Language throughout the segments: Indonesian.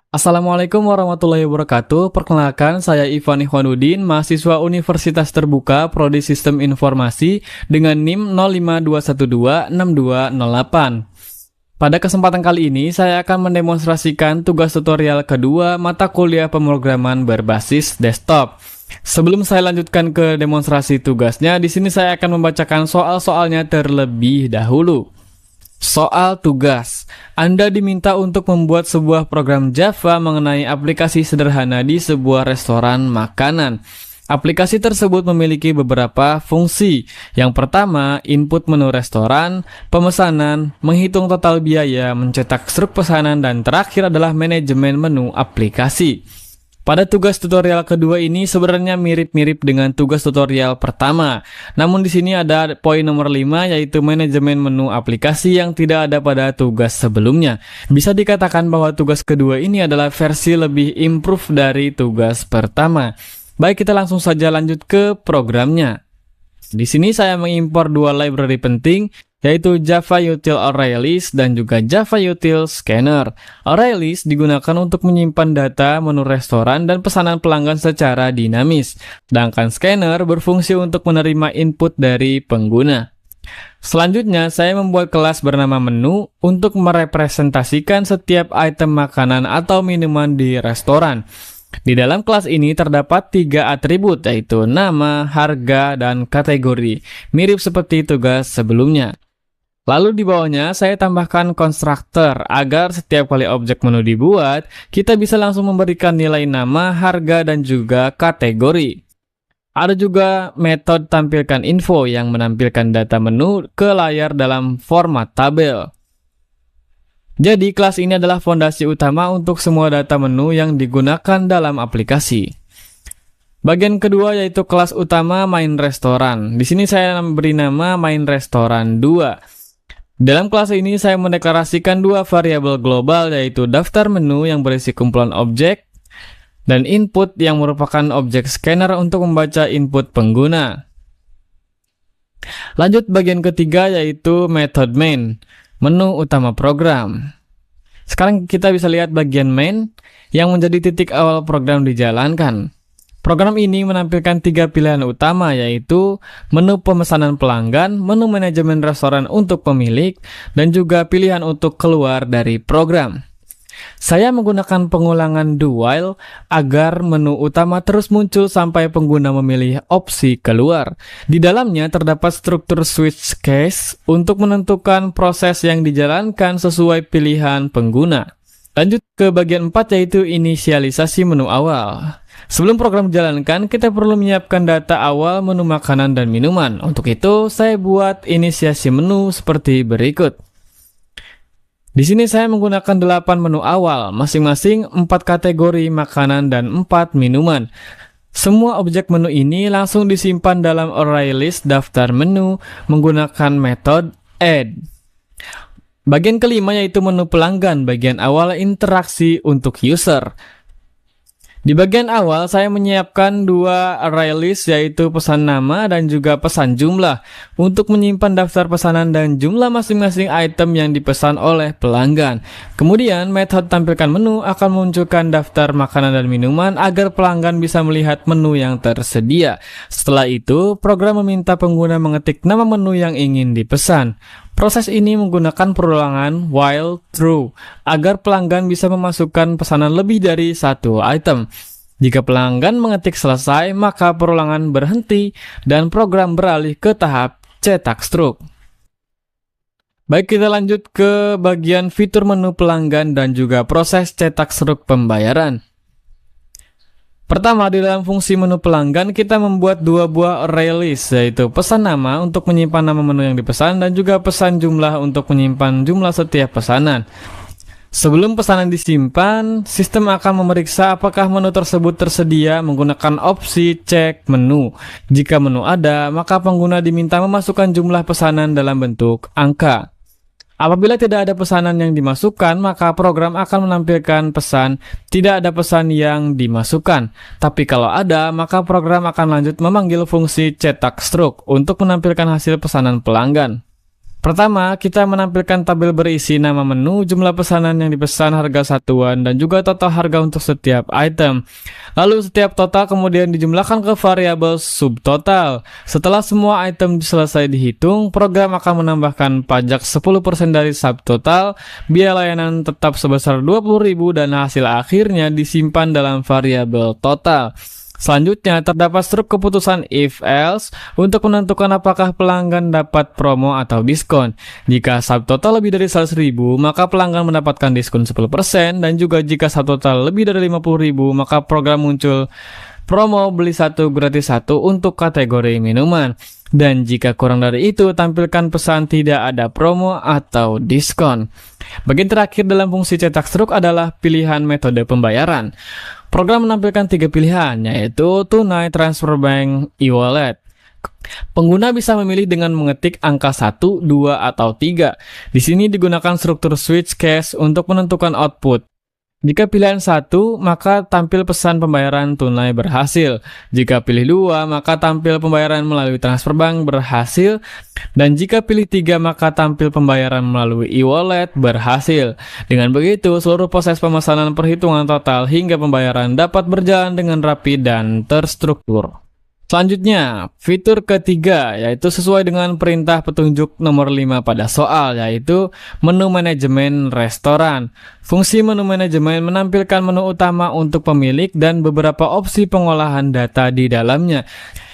Assalamualaikum warahmatullahi wabarakatuh. Perkenalkan, saya Ivan Ikhwanuddin, mahasiswa Universitas Terbuka Prodi Sistem Informasi dengan NIM 052126208. Pada kesempatan kali ini, saya akan mendemonstrasikan tugas tutorial kedua mata kuliah pemrograman berbasis desktop. Sebelum saya lanjutkan ke demonstrasi tugasnya, di sini saya akan membacakan soal-soalnya terlebih dahulu. Soal tugas. Anda diminta untuk membuat sebuah program Java mengenai aplikasi sederhana di sebuah restoran makanan. Aplikasi tersebut memiliki beberapa fungsi. Yang pertama, input menu restoran, pemesanan, menghitung total biaya, mencetak struk pesanan, dan terakhir adalah manajemen menu aplikasi. Pada tugas tutorial kedua ini sebenarnya mirip-mirip dengan tugas tutorial pertama. Namun di sini ada poin nomor 5 yaitu manajemen menu aplikasi yang tidak ada pada tugas sebelumnya. Bisa dikatakan bahwa tugas kedua ini adalah versi lebih improve dari tugas pertama. Baik, kita langsung saja lanjut ke programnya. Di sini saya mengimpor dua library penting, yaitu Java Util Arraylist dan juga Java Util Scanner. Arraylist digunakan untuk menyimpan data menu restoran dan pesanan pelanggan secara dinamis, sedangkan Scanner berfungsi untuk menerima input dari pengguna. Selanjutnya, saya membuat kelas bernama menu untuk merepresentasikan setiap item makanan atau minuman di restoran. Di dalam kelas ini terdapat 3 atribut, yaitu nama, harga, dan kategori, mirip seperti tugas sebelumnya. Lalu di bawahnya saya tambahkan konstruktor agar setiap kali objek menu dibuat, kita bisa langsung memberikan nilai nama, harga, dan juga kategori. Ada juga metode tampilkan info yang menampilkan data menu ke layar dalam format tabel. Jadi kelas ini adalah fondasi utama untuk semua data menu yang digunakan dalam aplikasi. Bagian kedua yaitu kelas utama main restoran. Di sini saya memberi nama main restoran 2. Dalam kelas ini saya mendeklarasikan dua variabel global yaitu daftar menu yang berisi kumpulan objek dan input yang merupakan objek scanner untuk membaca input pengguna. Lanjut bagian ketiga yaitu method main, menu utama program. Sekarang kita bisa lihat bagian main yang menjadi titik awal program dijalankan. Program ini menampilkan 3 pilihan utama yaitu menu pemesanan pelanggan, menu manajemen restoran untuk pemilik, dan juga pilihan untuk keluar dari program. Saya menggunakan pengulangan do while agar menu utama terus muncul sampai pengguna memilih opsi keluar. Di dalamnya terdapat struktur switch case untuk menentukan proses yang dijalankan sesuai pilihan pengguna. Lanjut ke bagian 4 yaitu inisialisasi menu awal. Sebelum program dijalankan, kita perlu menyiapkan data awal menu makanan dan minuman. Untuk itu, saya buat inisiasi menu seperti berikut. Di sini saya menggunakan 8 menu awal, masing-masing 4 kategori makanan dan 4 minuman. Semua objek menu ini langsung disimpan dalam array list daftar menu menggunakan metode add. Bagian kelima yaitu menu pelanggan, bagian awal interaksi untuk user. Di bagian awal saya menyiapkan dua array list yaitu pesan nama dan juga pesan jumlah untuk menyimpan daftar pesanan dan jumlah masing-masing item yang dipesan oleh pelanggan. Kemudian metode tampilkan menu akan memunculkan daftar makanan dan minuman agar pelanggan bisa melihat menu yang tersedia. Setelah itu, program meminta pengguna mengetik nama menu yang ingin dipesan. Proses ini menggunakan perulangan while true agar pelanggan bisa memasukkan pesanan lebih dari satu item. Jika pelanggan mengetik selesai, maka perulangan berhenti dan program beralih ke tahap cetak struk. Baik, kita lanjut ke bagian fitur menu pelanggan dan juga proses cetak struk pembayaran. Pertama, di dalam fungsi menu pelanggan, kita membuat dua buah array list, yaitu pesan nama untuk menyimpan nama menu yang dipesan dan juga pesan jumlah untuk menyimpan jumlah setiap pesanan. Sebelum pesanan disimpan, sistem akan memeriksa apakah menu tersebut tersedia menggunakan opsi cek menu. Jika menu ada, maka pengguna diminta memasukkan jumlah pesanan dalam bentuk angka. Apabila tidak ada pesanan yang dimasukkan, maka program akan menampilkan pesan tidak ada pesan yang dimasukkan. Tapi kalau ada, maka program akan lanjut memanggil fungsi cetak struk untuk menampilkan hasil pesanan pelanggan. Pertama, kita menampilkan tabel berisi nama menu, jumlah pesanan yang dipesan, harga satuan, dan juga total harga untuk setiap item. Lalu setiap total kemudian dijumlahkan ke variabel subtotal. Setelah semua item selesai dihitung, program akan menambahkan pajak 10% dari subtotal, biaya layanan tetap sebesar 20.000 dan hasil akhirnya disimpan dalam variabel total. Selanjutnya, terdapat struk keputusan if-else untuk menentukan apakah pelanggan dapat promo atau diskon. Jika subtotal lebih dari 100.000, maka pelanggan mendapatkan diskon 10%, dan juga jika subtotal lebih dari 50.000, maka program muncul promo beli satu gratis satu untuk kategori minuman. Dan jika kurang dari itu, tampilkan pesan tidak ada promo atau diskon. Bagian terakhir dalam fungsi cetak struk adalah pilihan metode pembayaran. Program menampilkan 3 pilihan, yaitu tunai, transfer bank, e-wallet. Pengguna bisa memilih dengan mengetik angka 1, 2, atau 3. Di sini digunakan struktur switch case untuk menentukan output. Jika pilihan 1, maka tampil pesan pembayaran tunai berhasil. Jika pilih 2, maka tampil pembayaran melalui transfer bank berhasil. Dan jika pilih 3, maka tampil pembayaran melalui e-wallet berhasil. Dengan begitu, seluruh proses pemesanan, perhitungan total, hingga pembayaran dapat berjalan dengan rapi dan terstruktur. Selanjutnya, fitur ketiga, yaitu sesuai dengan perintah petunjuk nomor 5 pada soal, yaitu menu manajemen restoran. Fungsi menu manajemen menampilkan menu utama untuk pemilik dan beberapa opsi pengolahan data di dalamnya.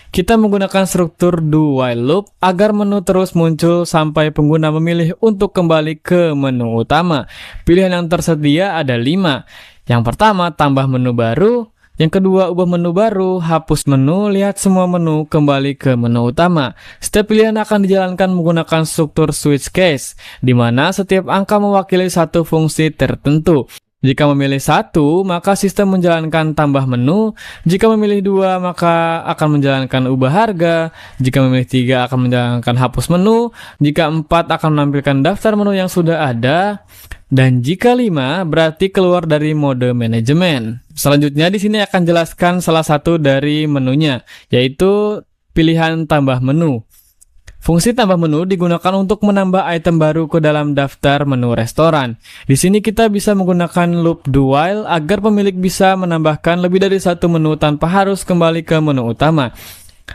Kita menggunakan struktur do while loop agar menu terus muncul sampai pengguna memilih untuk kembali ke menu utama. Pilihan yang tersedia ada 5. Yang pertama, tambah menu baru. Yang kedua, ubah menu baru, hapus menu, lihat semua menu, kembali ke menu utama. Setiap pilihan akan dijalankan menggunakan struktur switch case, di mana setiap angka mewakili satu fungsi tertentu. Jika memilih 1, maka sistem menjalankan tambah menu. Jika memilih 2, maka akan menjalankan ubah harga. Jika memilih 3, akan menjalankan hapus menu. Jika 4, akan menampilkan daftar menu yang sudah ada. Dan jika 5, berarti keluar dari mode manajemen. Selanjutnya di sini akan jelaskan salah satu dari menunya, yaitu pilihan tambah menu. Fungsi tambah menu digunakan untuk menambah item baru ke dalam daftar menu restoran. Di sini kita bisa menggunakan loop do while agar pemilik bisa menambahkan lebih dari satu menu tanpa harus kembali ke menu utama.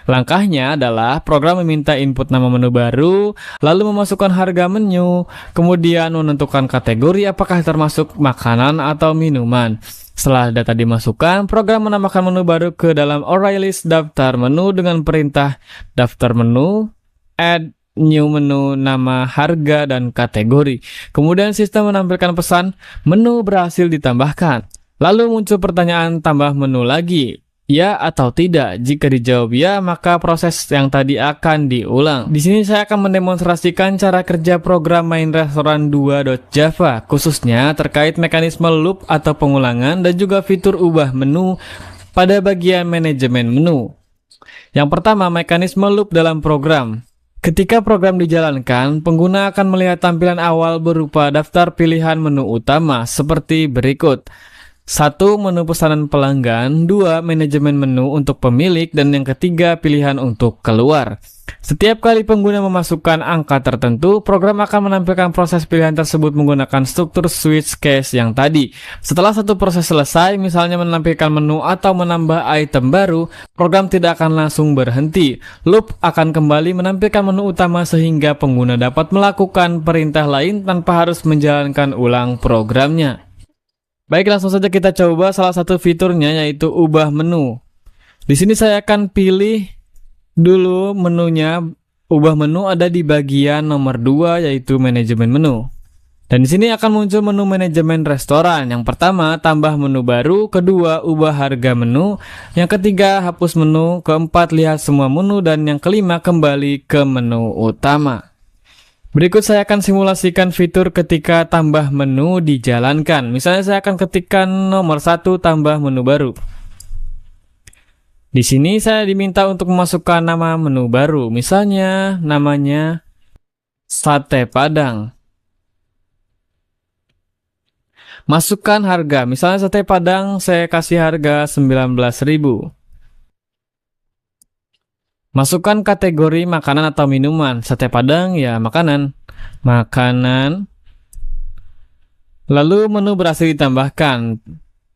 Langkahnya adalah program meminta input nama menu baru, lalu memasukkan harga menu, kemudian menentukan kategori apakah termasuk makanan atau minuman. Setelah data dimasukkan, program menambahkan menu baru ke dalam array list daftar menu dengan perintah daftar menu, add new menu, nama, harga, dan kategori. Kemudian sistem menampilkan pesan menu berhasil ditambahkan. Lalu muncul pertanyaan tambah menu lagi. Ya atau tidak? Jika dijawab ya, maka proses yang tadi akan diulang. Di sini saya akan mendemonstrasikan cara kerja program main restoran 2.java, khususnya terkait mekanisme loop atau pengulangan dan juga fitur ubah menu pada bagian manajemen menu. Yang pertama, mekanisme loop dalam program. Ketika program dijalankan, pengguna akan melihat tampilan awal berupa daftar pilihan menu utama seperti berikut. 1. Menu pesanan pelanggan. 2. Manajemen menu untuk pemilik. Dan yang ketiga, pilihan untuk keluar. Setiap kali pengguna memasukkan angka tertentu, program akan menampilkan proses pilihan tersebut menggunakan struktur switch case yang tadi. Setelah satu proses selesai, misalnya menampilkan menu atau menambah item baru, program tidak akan langsung berhenti. Loop akan kembali menampilkan menu utama sehingga pengguna dapat melakukan perintah lain tanpa harus menjalankan ulang programnya. Baik, langsung saja kita coba salah satu fiturnya, yaitu ubah menu. Di sini saya akan pilih dulu menunya. Ubah menu ada di bagian nomor 2, yaitu manajemen menu. Dan di sini akan muncul menu manajemen restoran. Yang pertama, tambah menu baru. Kedua, ubah harga menu. Yang ketiga, hapus menu. Keempat, lihat semua menu. Dan yang kelima, kembali ke menu utama. Berikut saya akan simulasikan fitur ketika tambah menu dijalankan. Misalnya saya akan ketikkan nomor 1 tambah menu baru. Di sini saya diminta untuk memasukkan nama menu baru. Misalnya namanya sate padang. Masukkan harga. Misalnya sate padang saya kasih harga 19.000. Masukkan kategori makanan atau minuman. Sate Padang ya makanan. Makanan. Lalu menu berhasil ditambahkan.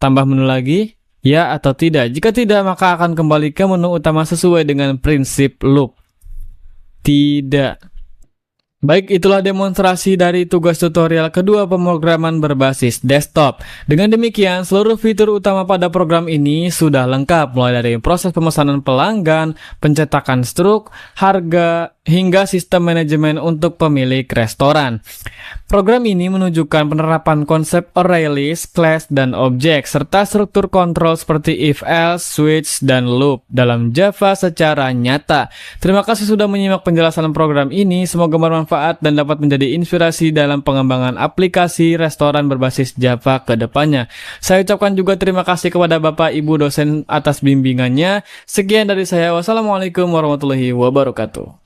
Tambah menu lagi, ya atau tidak. Jika tidak, maka akan kembali ke menu utama sesuai dengan prinsip loop. Tidak. Baik, itulah demonstrasi dari tugas tutorial kedua pemrograman berbasis desktop. Dengan demikian, seluruh fitur utama pada program ini sudah lengkap, mulai dari proses pemesanan pelanggan, pencetakan struk, harga, hingga sistem manajemen untuk pemilik restoran. Program ini menunjukkan penerapan konsep array list, class, dan objek, serta struktur kontrol seperti if, else, switch, dan loop dalam Java secara nyata. Terima kasih sudah menyimak penjelasan program ini, semoga bermanfaat dan dapat menjadi inspirasi dalam pengembangan aplikasi restoran berbasis Java ke depannya. Saya ucapkan juga terima kasih kepada Bapak Ibu dosen atas bimbingannya. Sekian dari saya, wassalamualaikum warahmatullahi wabarakatuh.